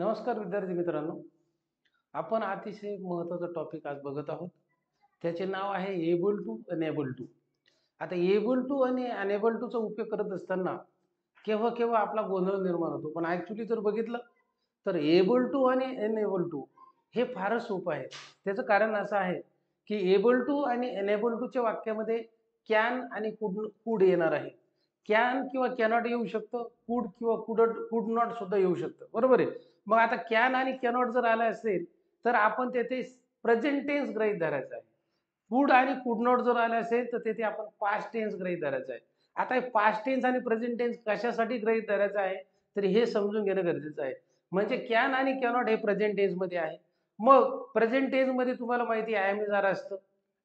नमस्कार विद्यार्थी मित्रांनो. आपण अतिशय महत्त्वाचा टॉपिक आज बघत आहोत. त्याचे नाव आहे एबल टू अनेबल टू. आता एबल टू आणि अनेबल टूचा उपयोग करत असताना केव्हा केव्हा आपला गोंधळ निर्माण होतो. पण ॲक्च्युली जर बघितलं तर एबल टू आणि अनेबल टू हे फारच सोपं आहे. त्याचं कारण असं आहे की एबल टू आणि अनेबल टूच्या वाक्यामध्ये कॅन आणि कुड येणार आहे. कॅन किंवा कॅनॉट येऊ शकतं, कुड किंवा कुड नॉट सुद्धा येऊ शकतं. बरोबर आहे. मग आता कॅन आणि कॅनॉट जर आला असेल तर आपण तेथे प्रेझेंट टेन्स गृहीत धरायचा आहे. कुड आणि कुड नॉट जर आले असेल तर तेथे आपण पास्ट टेन्स गृहीत धरायचा आहे. आता हे पास्ट टेन्स आणि प्रेझेंट टेन्स कशासाठी गृहीत धरायचं आहे तर हे समजून घेणं गरजेचं आहे. म्हणजे कॅन आणि कॅनॉट हे प्रेझेंट टेन्स मध्ये आहे. मग प्रेझेंट टेन्स मध्ये तुम्हाला माहिती आहे एम इज आर असतं.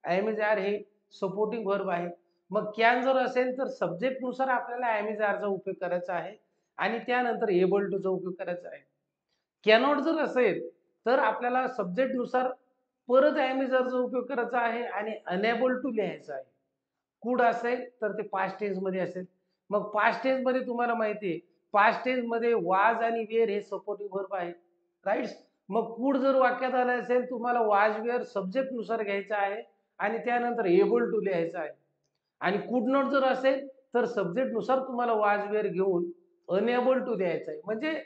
एम इज आर हे सपोर्टिंग व्हर्ब आहे. मग कॅन जर असेल तर सब्जेक्ट नुसार आपल्याला एम इज आरचा उपयोग करायचा आहे आणि त्यानंतर एबल टूचा उपयोग करायचा आहे. कॅनॉट जर असेल तर आपल्याला सब्जेक्ट नुसार परत एम इज आरचा उपयोग करायचा आहे आणि अनेबल टू लिहायचं आहे. कुड असेल तर ते पास्ट टेन्स मध्ये असेल. मग पास्ट टेन्स मध्ये तुम्हाला माहिती आहे पास्ट टेन्स मध्ये वाज आणि वेअर हे सपोर्टिव्ह व्हर्ब आहे. राईट. मग कुड जर वाक्यात आलं असेल तुम्हाला वाज वेअर सब्जेक्ट नुसार घ्यायचं आहे आणि त्यानंतर एबल टू लिहायचं आहे. आणि कुड नॉट जर असेल तर सब्जेक्ट नुसार तुम्हाला वाज वेअर घेऊन अनेबल टू द्यायचं आहे. म्हणजे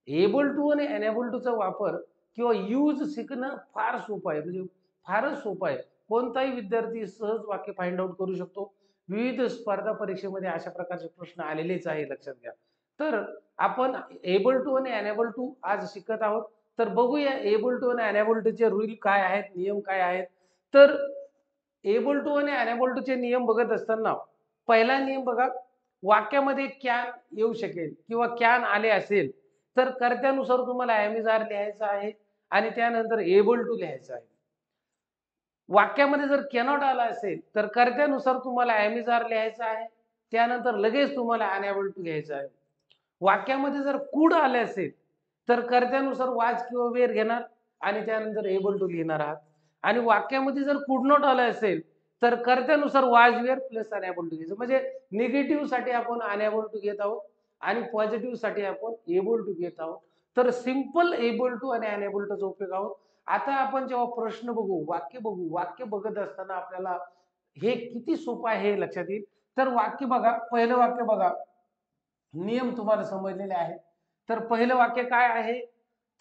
एबल टू आणि अनेबल टूचा वापर किंवा यूज शिकणं फार सोपं आहे. म्हणजे फारच सोपं आहे. कोणताही विद्यार्थी सहज वाक्य फाइंड आउट करू शकतो. विविध स्पर्धा परीक्षेमध्ये अशा प्रकारचे प्रश्न आलेलेच आहे, लक्षात घ्या. तर आपण एबल टू आणि अनेबल टू आज शिकत आहोत. तर बघूया एबल टू आणि अनेबल टूचे रूल काय आहेत, नियम काय आहेत. तर एबल टू आणि अनेबल टूचे नियम बघत असताना पहिला नियम बघा, वाक्यामध्ये कॅन येऊ शकेल किंवा कॅन आले असेल तर कर्त्यानुसार तुम्हाला एम इज आर लिहायचं आहे आणि त्यानंतर एबल टू लिहायचं आहे. वाक्यामध्ये जर कॅनॉट आला असेल तर कर्त्यानुसार तुम्हाला एम इज आर लिहायचं आहे, त्यानंतर लगेच तुम्हाला अनेबल टू लिहायचं आहे. वाक्यामध्ये जर कुड आले असेल तर कर्त्यानुसार वाज किंवा वेर घेणार आणि त्यानंतर एबल टू लिहिणार आहात. आणि वाक्यामध्ये जर कुड नॉट आलं असेल तर कर्त्यानुसार वाज वेअर प्लस अनेबल टू घ्यायचं. म्हणजे निगेटिव्ह साठी आपण अनेबल टू घेत आहोत आणि पॉझिटिव्ह साठी आपण एबल टू घेत आहोत. तर सिंपल एबल टू आणि अनेबल टूचा उपयोग आहोत. आता आपण जेव्हा प्रश्न बघू, वाक्य बघू, वाक्य बघत असताना आपल्याला हे किती सोपं आहे हे लक्षात येईल. तर वाक्य बघा, पहिलं वाक्य बघा, नियम तुम्हाला समजलेले आहे. तर पहिलं वाक्य काय आहे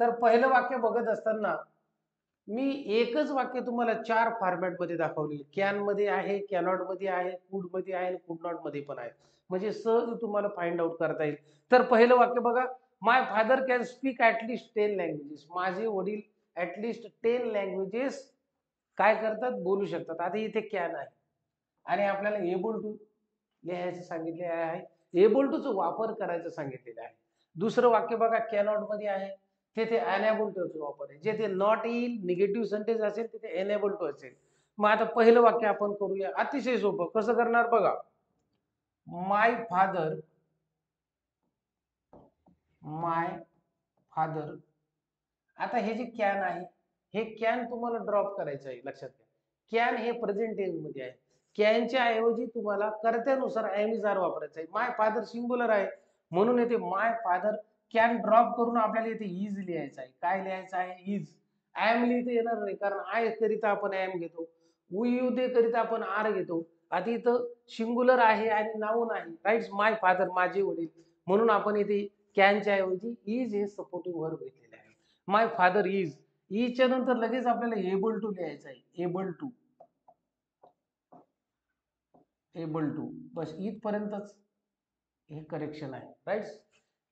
तर पहिलं वाक्य बघत असताना मी एकच वाक्य तुम्हाला 4 फॉर्मॅट मध्ये दाखवलेले. कॅन मध्ये आहे, कॅनॉट मध्ये आहे, कुड मध्ये आहे आणि कुड नॉट मध्ये पण आहे. म्हणजे सहज तुम्हाला फाइंड आउट करता येईल. तर पहिलं वाक्य बघा, my father can speak at least 10 languages. माझे वडील ॲटलीस्ट 10 लँग्वेजेस काय करतात, बोलू शकतात. आता इथे कॅन आहे आणि आपल्याला एबल टू लिहायचं सांगितले आहे. एबल टूचा वापर करायचं सांगितलेलं आहे. दुसरं वाक्य बघा, कॅनॉट मध्ये आहे, तेथे अनेबल टूचा वापर आहे. जेथे नॉट येईल, निगेटिव्ह सेंटेन्स असेल तिथे एनेबल टू असेल. मग आता पहिलं वाक्य आपण करूया. अतिशय सोपं. कसं करणार बघा, माय फादर, माय फादर. आता हे जे कॅन आहे हे कॅन तुम्हाला ड्रॉप करायचं आहे, लक्षात घ्या. कॅन हे प्रेझेंट टेन्स मध्ये आहे. कॅनच्या ऐवजी तुम्हाला कर्त्यानुसार एम इज आर वापरायचं आहे. माय फादर सिंग्युलर आहे म्हणून येथे माय फादर कॅन ड्रॉप करून आपल्याला इथे इज लिहायचं आहे. काय लिहायचं आहे? इज. एम लिहिता येणार नाही कारण आय करिता आपण एम घेतो, वी यू दे करिता आपण आर घेतो. आता इथं सिंग्युलर आहे आणि नाऊन आहे. राईट. माय फादर माझे वडील, म्हणून आपण इथे कॅनच्या ऐवजी इज हे सपोर्टिव्ह वर्ब घेतलेले आहे. My father is. ईच्या नंतर लगेच आपल्याला एबल टू लिहायचं आहे. Able to, able to. बस इथपर्यंतच हे करेक्शन आहे. राईट.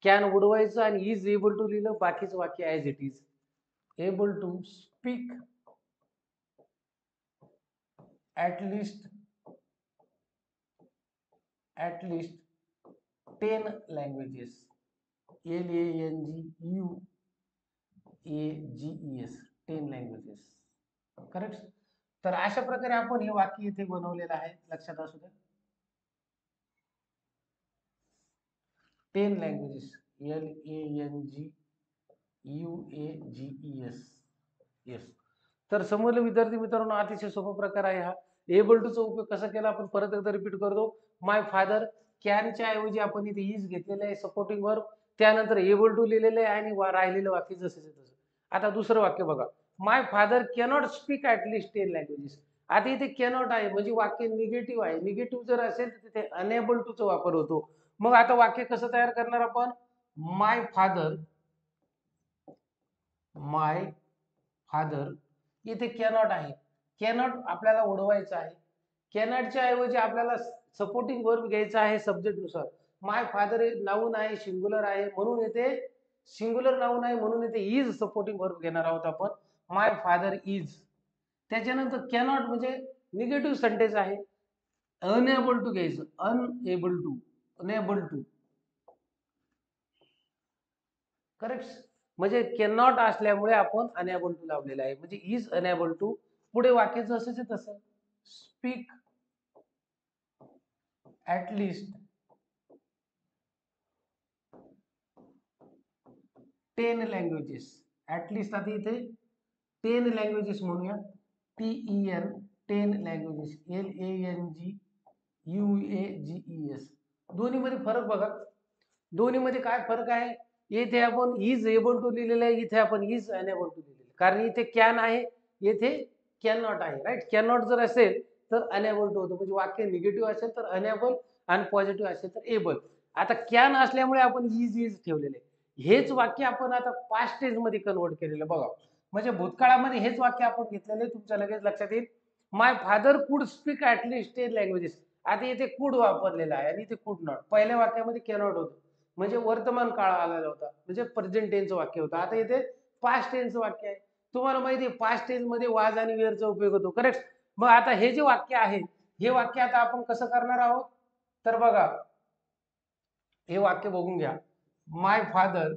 कॅन उडवायचं आणि इज एबल टू लिहिलं, बाकीचं वाक्य as it is. Able to speak at least 10 languages. LANGUAGES, 10 languages. Correct. तर अशा प्रकारे आपण हे वाक्य इथे बनवलेलं आहे, लक्षात असू द्या. 10 लँग्वेजेस. LANGUAGES. येस. तर समोरले विद्यार्थी मित्रांनो, अतिशय सोपा प्रकार आहे हा. एबल टूचा उपयोग कसा केला आपण परत एकदा रिपीट करतो. माय फादर, कॅनच्या ऐवजी आपण इथे इज घेतलेला आहे सपोर्टिंग वर्ब. त्यानंतर एबल टू लिहिलेलं आहे आणि राहिलेलं वाक्य जसं तसं. आता दुसरं वाक्य बघा, my father cannot speak at least 10 languages. आता इथे कॅनॉट आहे म्हणजे वाक्य निगेटिव्ह आहे. निगेटिव्ह जर असेल तर तिथे अनेबल टूचा वापर होतो. मग आता वाक्य कसं तयार करणार आपण? माय फादर इथे कॅनॉट आहे. कॅनॉट आपल्याला ओढवायचं आहे. कॅनॉटच्या ऐवजी आपल्याला सपोर्टिंग वर्ब घ्यायचा आहे सब्जेक्ट नुसार. माय फादर नाऊन आहे, सिंग्युलर आहे, म्हणून येथे सिंग्युलर नाऊन आहे म्हणून येथे इज सपोर्टिंग वर्ब घेणार आहोत आपण. My father is. त्याच्यानंतर कॅनॉट म्हणजे निगेटिव्ह सेंटेन्स आहे. अनएबल टू घ्यायचं. Unable to correct. म्हणजे कॅनॉट असल्यामुळे आपण अनएबल टू लावलेलं आहे. म्हणजे इज अनएबल टू. पुढे वाक्य जसंच आहे तसं. Speak at least 10 languages. ॲटलिस्ट आता इथे 10 लँग्वेजेस म्हणूया. TEN 10 languages. LANGUAGES. दोन्हीमध्ये फरक बघा. दोन्हीमध्ये काय फरक आहे? येथे आपण इज एबल टू लिहिलेलं आहे, इथे आपण इज अनएबल टू लिहिलेलं आहे. कारण इथे कॅन आहे, येथे कॅन नॉट आहे. राईट. कॅन नॉट जर असेल तर अनएबल टू होतं. म्हणजे वाक्य निगेटिव्ह असेल तर अनएबल आणि पॉझिटिव्ह असेल तर एबल. आता कॅन असल्यामुळे आपण इज ठेवलेले आहे. हेच वाक्य आपण आता पास्ट टेन्स मध्ये कन्वर्ट केलेलं बघा. म्हणजे भूतकाळामध्ये हेच वाक्य आपण घेतलेले तुमच्या लगेच लक्षात येईल. माय फादर कुड स्पीक ॲटलिस्ट 10 लँग्वेजेस. आता इथे कुड वापरलेला आहे आणि इथे कुड नॉट. पहिल्या वाक्यामध्ये कॅनॉट होतं म्हणजे वर्तमान काळ आलेला होता, म्हणजे प्रेझेंट टेन्सचं वाक्य होतं. आता इथे पास्ट टेन्सचं वाक्य आहे. तुम्हाला माहिती आहे पास्ट टेन्स मध्ये वाज आणि वेअरचा उपयोग होतो. करेक्ट. मग आता हे जे वाक्य आहे हे वाक्य आता आपण कसं करणार आहोत? तर बघा हे वाक्य बघून घ्या. माय फादर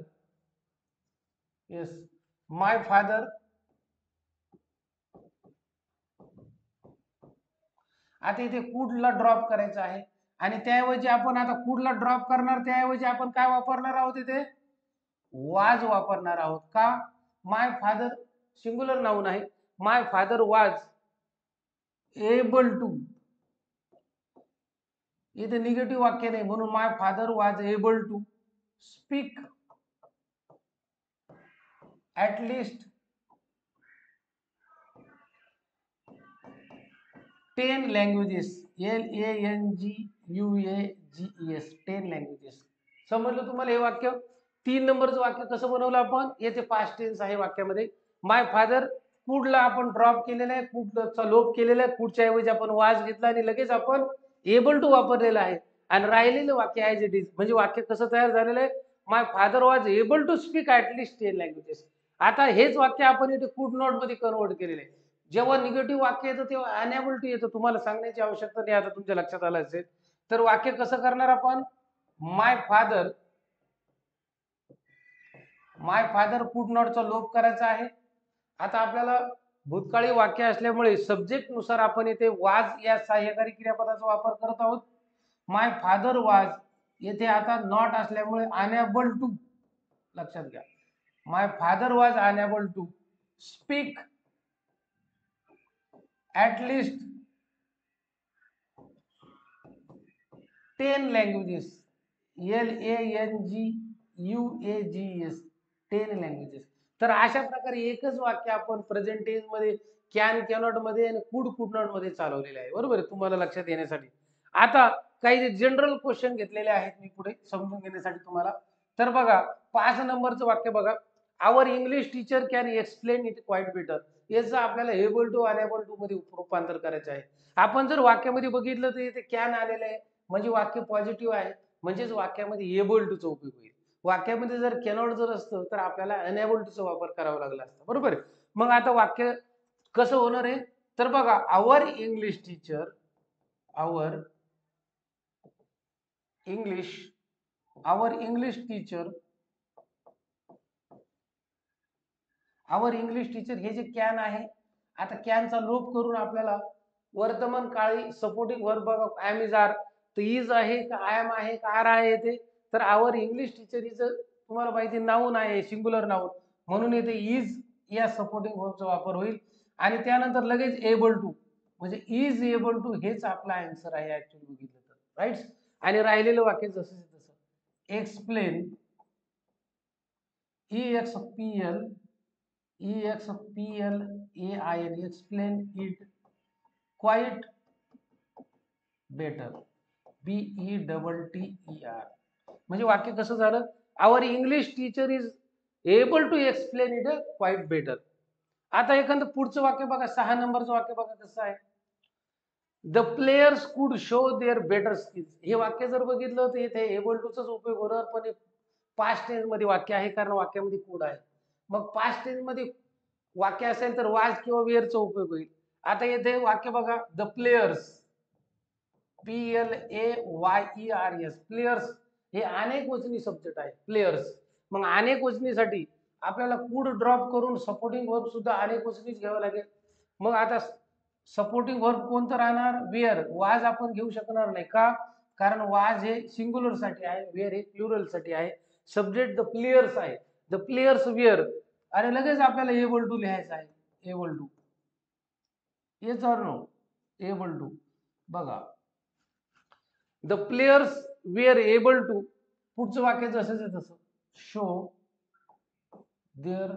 आता इथे कुडला ड्रॉप करायचं आहे आणि त्याऐवजी आपण आता कुडला ड्रॉप करणार, त्याऐवजी आपण काय वापरणार आहोत? इथे वाज वापरणार आहोत. का? माय फादर सिंग्युलर नाऊन आहे. माय फादर वाज एबल टू. इथे निगेटिव्ह वाक्य नाही म्हणून माय फादर वाज able to speak at least 10 languages. LANGUAGES 10 languages. समजलं तुम्हाला हे वाक्य? 3 नंबरचं वाक्य कसं बनवलं आपण? येथे पास्ट टेन्स आहे वाक्यामध्ये. माय फादर कुडला आपण ड्रॉप केलेला आहे, कुडचा लोप केलेला आहे. कुडच्या ऐवजी आपण वाज घेतला आणि लगेच आपण एबल टू वापरलेला आहे आणि राहिलेलं वाक्य ॲज इट इज. म्हणजे वाक्य कसं तयार झालेलं आहे? My father was able to speak at least 10 languages. आता हेच वाक्य आपण इथे कुड नॉट मध्ये कन्वर्ट केलेलं आहे. जेव्हा निगेटिव्ह वाक्य येतं तेव्हा अनएबल टू येतं. तुम्हाला सांगण्याची आवश्यकता नाही, आता तुमच्या लक्षात आलं असेल. तर वाक्य कसं करणार आपण? माय फादर कुड नॉटचा लोप करायचा आहे. आता आपल्याला भूतकाळी वाक्य असल्यामुळे सब्जेक्ट नुसार आपण इथे वाज या सहाय्यकारी क्रियापदाचा वापर करत आहोत. माय फादर वाज येथे आता नॉट असल्यामुळे अनएबल टू. लक्षात घ्या. माय फादर वाज unable to speak at least 10 languages. LANGUAGES 10 languages. तर अशा प्रकारे एकच वाक्य आपण प्रेझेंट टेन्स मध्ये कॅन कॅनॉट मध्ये आणि कुड नॉट मध्ये चालवलेले आहे. बरोबर आहे तुम्हाला लक्षात येण्यासाठी. आता काही जनरल क्वेश्चन घेतलेले आहेत मी पुढे समजून घेण्यासाठी तुम्हाला. तर बघा 5 नंबरचं वाक्य बघा. Our English teacher can explain it quite better. याचं आपल्याला एबल टू अनएबल टू मध्ये रूपांतर करायचं आहे. आपण जर वाक्यामध्ये बघितलं तर इथे कॅन आलेलं आहे म्हणजे वाक्य पॉझिटिव्ह आहे, म्हणजेच वाक्यामध्ये एबल टूचा उपयोग होईल. वाक्यामध्ये जर कॅनॉट जर असतं तर आपल्याला अनएबल टूचा वापर करावा लागला असता. बरोबर. मग आता वाक्य कसं होणार आहे? तर बघा आवर इंग्लिश टीचर हे जे कॅन आहे, आता कॅनचा लोप करून आपल्याला वर्तमान काळी सपोर्टिंग वर्ब बघा. Am is are. तर इज आहे का आय एम आहे का आर आहे येते? तर आवर इंग्लिश टीचर इज तुम्हाला माहिती नाऊन आहे, सिंग्युलर नाऊन, म्हणून येथे इज या सपोर्टिंग वर्बचा वापर होईल आणि त्यानंतर लगेच एबल टू म्हणजे इज एबल टू हेच आपला आन्सर आहे ऍक्च्युअली बघितलं तर. राईट. आणि राहिलेलं वाक्य जसं तसं explain EXPLAIN explain it quite better. BETTER. म्हणजे वाक्य कसं झालं, our English teacher is able to explain it quite better. आता एखादं पुढचं वाक्य बघा, 6 नंबरचं वाक्य बघा कसं आहे. द प्लेयर्स कुड शो देअर बेटर स्किल्स. हे वाक्य जर बघितलं तर इथे एबल टूचाच उपयोग होणार, पण पास्ट टेन्स मध्ये वाक्य आहे कारण वाक्यामध्ये कुड आहे. मग पास्ट टेन्स मध्ये वाक्य असेल तर वाज किंवा वेअरचा उपयोग होईल. आता इथे वाक्य बघा, द प्लेयर्स PLAYERS प्लेयर्स हे अनेक वचनी सब्जेक्ट आहे प्लेयर्स. मग अनेक वचनीसाठी आपल्याला कुड ड्रॉप करून सपोर्टिंग वर्ब सुद्धा अनेक वचनीच घ्यावं लागेल. मग आता सपोर्टिंग वर्ब कोणतं राहणार, वेअर. वाज आपण घेऊ शकणार नाही का, कारण वाज हे सिंग्युलर साठी आहे, वेअर हे प्लुरल साठी आहे. सब्जेक्ट द प्लेयर्स आहे, द प्लेयर्स वेअर, आणि लगेच आपल्याला एबल टू लिहायचं आहे. Able to, yes or no, able to. बघा, the players were able to, पुढचं वाक्य जसंच तसं, show their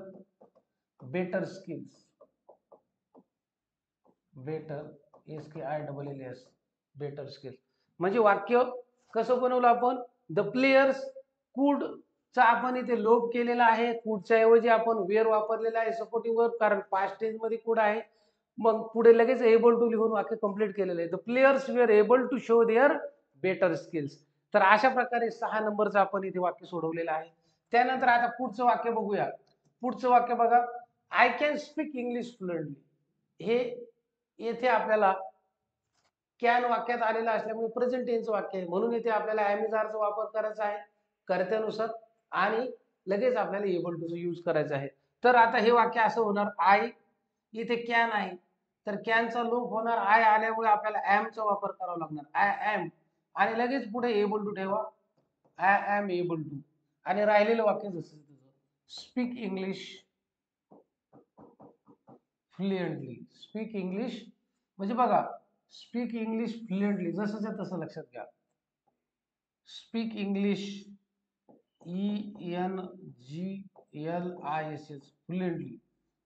better skills. Better SKILLS, better skills. म्हणजे वाक्य कसं बनवलं आपण, द प्लेयर्स कुड चा आपण इथे लोप केलेला आहे, कुडच्या ऐवजी आपण वेअर वापरलेला आहे सपोर्टिंग वर्ब, कारण पास्ट टेन्स मध्ये कुड आहे. मग पुढे लगेच एबल टू लिहून वाक्य कंप्लीट केलेलं आहे. The players were able to show their better skills. तर अशा प्रकारे 6 नंबरचं आपण इथे वाक्य सोडवलेलं आहे. त्यानंतर आता पुढचं वाक्य बघूया. पुढचं वाक्य बघा, I can speak English fluently. हे येथे आपल्याला कॅन वाक्यात आलेलं असल्यामुळे प्रेझेंट टेन्स वाक्य आहे, म्हणून इथे आपल्याला एम इज आर चा वापर करायचा आहे कर्त्यानुसार, आणि लगेच आपल्याला एबल टू चा यूज करायचा आहे. तर आता हे वाक्य असं होणार, आय इथे कॅन आहे तर कॅनचा लोप होणार, आय आल्यामुळे आपल्याला एम चा वापर करावा लागणार, आय एम, आणि लगेच पुढे एबल टू ठेवा, आय एम एबल टू, आणि राहिलेलं वाक्य जसं speak English fluently. Speak English म्हणजे बघा, स्पीक इंग्लिश फ्लुएंटली जसंच्या तसं लक्षात घ्या. Speak English ENGLISH fluently,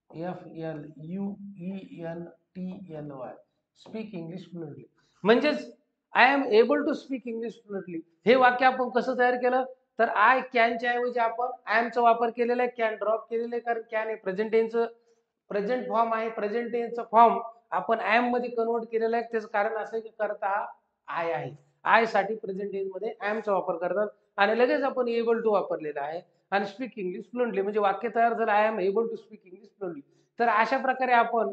FLUENTLY, speak English fluently. म्हणजेच I am able to speak English fluently. हे वाक्य आपण कसं तयार केलं, तर आय कॅनच्या ऐवजी आपण ऍमचा वापर केलेला आहे, कॅन ड्रॉप केलेलं आहे, कारण कॅन हे प्रेझेंट टेन्सचं प्रेझेंट फॉर्म आहे. प्रेझेंट टेन्सचा फॉर्म आपण एम मध्ये कन्वर्ट केलेला आहे. त्याचं कारण असं की करता हा आय आहे, आय साठी प्रेझेंट टेन्स मध्ये एमचा वापर करतात, आणि लगेच आपण एबल टू वापरलेला आहे, आणि स्पीक इंग्लिश फ्लुएंटली म्हणजे वाक्य तयार झालं, I am able to speak English fluently. तर अशा प्रकारे आपण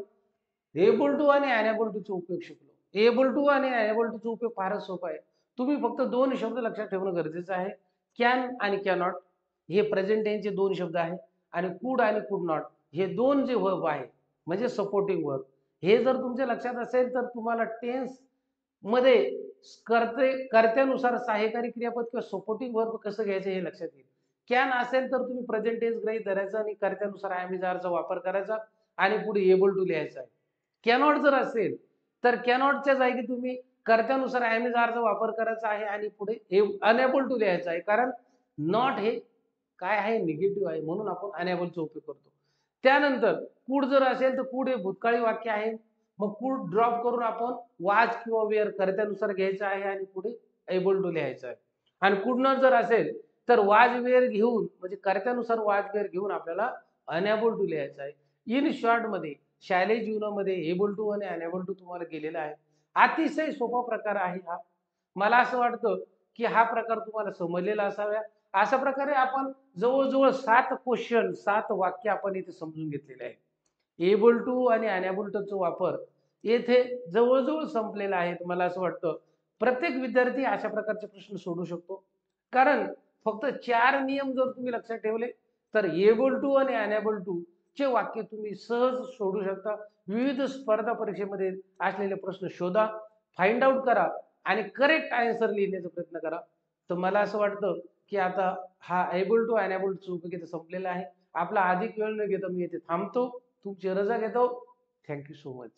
एबल टू आणि अनेबल टू चा उपयोग शिकलो. एबल टू आणि अनेबल टू चा उपयोग फारच सोपा आहे. तुम्ही फक्त 2 शब्द लक्षात ठेवणं गरजेचं आहे. कॅन आणि कॅनॉट हे प्रेझेंट टेन्सचे 2 शब्द आहेत, आणि कुड आणि कुड नॉट हे 2 जे वर्ब आहे म्हणजे सपोर्टिंग वर्ब, हे जर तुमच्या लक्षात असेल तर तुम्हाला टेन्स मध्ये कर्त्यानुसार सहाय्यकारी क्रियापद किंवा सपोर्टिंग वर्ब कसं घ्यायचं हे लक्षात येईल. कॅन असेल तर तुम्ही प्रेझेंट टेन्स गृहीत धरायचा आणि कर्त्यानुसार आय एम इज आर चा वापर करायचा आणि पुढे एबल टू लिहायचा आहे. कॅनॉट जर असेल तर कॅनॉटच्या जागी तुम्ही कर्त्यानुसार आय एम इज आर चा वापर करायचा आहे आणि पुढे अनेबल टू लिहायचा आहे, कारण नॉट हे काय आहे, निगेटिव्ह आहे, म्हणून आपण अनेबलचा उपयोग करतो. त्यानंतर कुड जर असेल तर कुड हे भूतकाळी वाक्य आहे, मग कुड ड्रॉप करून आपण वाज किंवा वेअर कर्त्यानुसार घ्यायचं आहे आणि पुढे एबल टू लिहायचं आहे. आणि कुड नॉट जर असेल तर वाज वेअर घेऊन म्हणजे कर्त्यानुसार वाज वेअर घेऊन आपल्याला अनेबल टू लिहायचं आहे. इन शॉर्ट मध्ये शालेय जीवनामध्ये एबल टू आणि अनेबल टू तुम्हाला गेलेला आहे. अतिशय सोपा प्रकार आहे हा. मला असं वाटतं की हा प्रकार तुम्हाला समजलेला असावा. अशा प्रकारे आपण जवळजवळ 7 क्वेश्चन 7 वाक्य आपण इथे समजून घेतलेले आहे. एबल टू आणि अनेबल टूचा वापर येथे जवळजवळ संपलेला आहे. मला असं वाटतं प्रत्येक विद्यार्थी अशा प्रकारचे प्रश्न सोडू शकतो, कारण फक्त 4 नियम जर तुम्ही लक्षात ठेवले तर एबल टू आणि अनेबल टू चे वाक्य तुम्ही सहज सोडू शकता. विविध स्पर्धा परीक्षेमध्ये असलेले प्रश्न शोधा, फाइंड आउट करा आणि करेक्ट आन्सर लिहिण्याचा प्रयत्न करा. तर मला असं वाटतं की आता हा एबल टू अनेबल टू उपयोग इथे संपलेला आहे. आपला अधिक वेळ न घेता मी येथे थांबतो, तुमची रजा घेतो. Thank you so much.